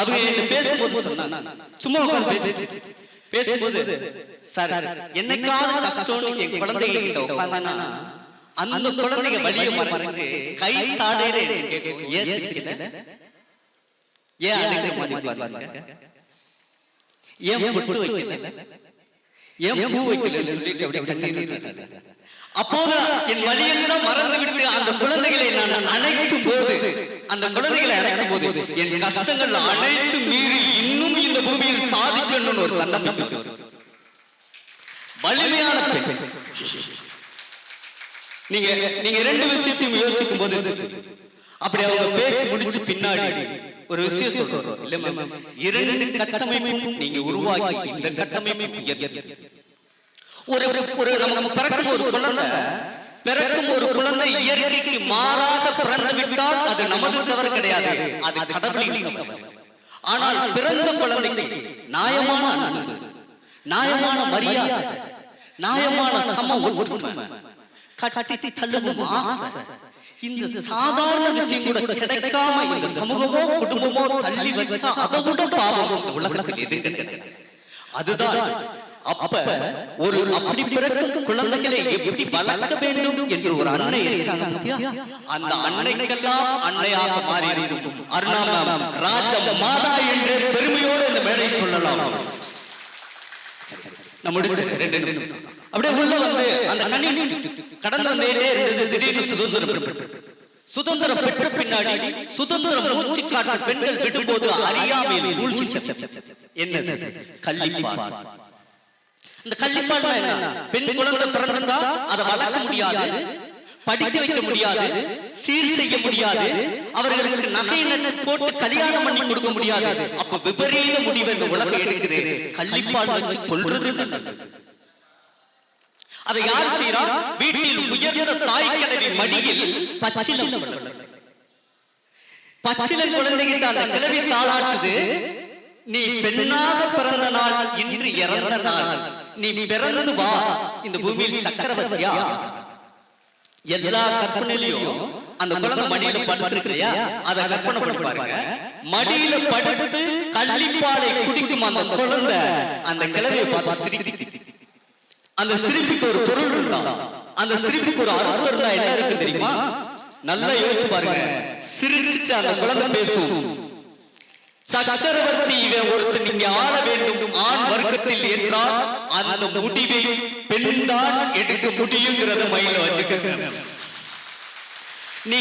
அவங்க என்ன பேசும்போது சொன்னாங்க, சும்மா உட்கார்ந்து பேசும்போது, சார் என்னைக்காவது கஷ்டம்னு என் குழந்தைங்க கிட்ட உட்கார்ந்தானா அந்த குழந்தைங்க வழியை மறந்துட்டு கை சாடையில கேட்கும், ஏன் சிரிக்கல, ஏன் அழுகிற மாதிரி உட்கார்ந்தாங்க, ஏன் பொட்டு வைக்கல, ஏன் பூ வைக்கல சொல்லிட்டு அப்படி கண்ணீர். அப்போது என் வழியெல்லாம் மறந்து விட்டு அந்த குழந்தைகளை நான் அணைக்கும் போது, அந்த குழந்தைகளை அணைக்கும் போது என் கஷ்டங்கள் அனைத்து மீறி இன்னும் இந்த பூமியில் சாதிக்கணும்னு ஒரு தன்னம்பிக்கை. வலிமையான பெண். நீங்க ரெண்டு விஷயத்தையும் யோசிக்கும் போது, அப்படி அவங்க பேசி முடிச்சு பின்னாடி ஒரு விஷயம் சொல்றோம் இல்ல, இரண்டு கட்டமைப்பும் நீங்க உருவாக்கி இந்த கட்டமைப்பு ஒரு நமக்கு பிறக்கும் ஒரு குழந்தை இயற்கைக்கு மாறாக பிறந்து விட்டால் அது நமது தவறு கிடையாது, அது கடவுளின் தவறு. ஆனால் பிறந்த குழந்தைக்கு நியாயமான அன்பு, நியாயமான மரியாதை, நியாயமான சம ஒற்றுமை, கட்டி தள்ளும் ஆசை, இந்த சாதாரண விஷயம் கூட கிடைக்காம இந்த சமூகமோ குடும்பமோ தள்ளி வச்சா அதை விட பாவம் இந்த உலகத்தில் எது கிடையாது. அதுதான் அப்ப ஒரு அப்படி பிறக்கும் குழந்தைகளை எப்படி வளர்க்க வேண்டும் என்று ஒரு அன்னை இருக்காங்க. அந்த அன்னைக்கெல்லாம் அன்னையாக மாறி இருக்கும் அருணாம ராஜ மாதா என்று பெருமையோடு இந்த மேடை சொல்லலாம். அப்படியே உள்ள வந்து அந்த கண்ணி கடந்து வந்தே இருந்தது. திடீர்னு சுதந்திரம் பெற்ற பின்னாடி சுதந்திரம் மூச்சு காற்று பெண்கள் விடும்போது அறியாமையில் என்னது கள்ளிப்பால். இந்த கள்ளிப்பால் என்ன? பெண் குழந்தை பிறந்திருந்தா அதை வளர்க்க முடியாது, படிக்க வைக்க முடியாது, சீர் செய்ய முடியாது, அவர்களுக்கு நகை போட்டு கல்யாணம் பண்ணி கொடுக்க முடியாது. அப்ப விபரீத முடிவு இந்த உலகம் எடுக்குது, கள்ளிப்பால் வச்சு கொல்றது நல்லது. அதை யார் செய்யறா? வீட்டில் உயர்ந்த தாய் கிழவி மடியில் பச்சிலை குழந்தைகிட்ட அந்த கிழவி தாளாட்டுது, நீ பெண்ணாக பிறந்த நாள் இன்று இறந்த நாள், நீ பிறந்து வா இந்த பூமியில் சக்கரவர்த்தியா. எல்லா கற்பனையிலையும் அந்த குழந்தை மடியில படுத்திருக்கிறையா, அதை கற்பனை பண்ணி பாருங்க. மடியில படுத்து கள்ளிப்பாலை குடிக்கும் அந்த குழந்தை அந்த கிழவியை பார்த்து சிரிக்கு. அந்த சிரிப்புக்கு ஒரு பொருள் இருந்தா, அந்த சிரிப்புக்கு ஒரு அர்த்தம் இருந்தா என்ன இருக்கு தெரியுமா? நல்லா யோசிச்சு பாருங்க. சிரிச்சுட்டு அந்த குழந்தை பேசும், சக்கரவர்த்தி இவன் ஒருத்தர் நீங்க ஆள வேண்டும் ஆண் வர்க்கத்தில் என்றால் அந்த முடிவை பெண் தான் எடுக்க முடியுங்கிறத மைண்ட்ல வச்சுக்க. நீ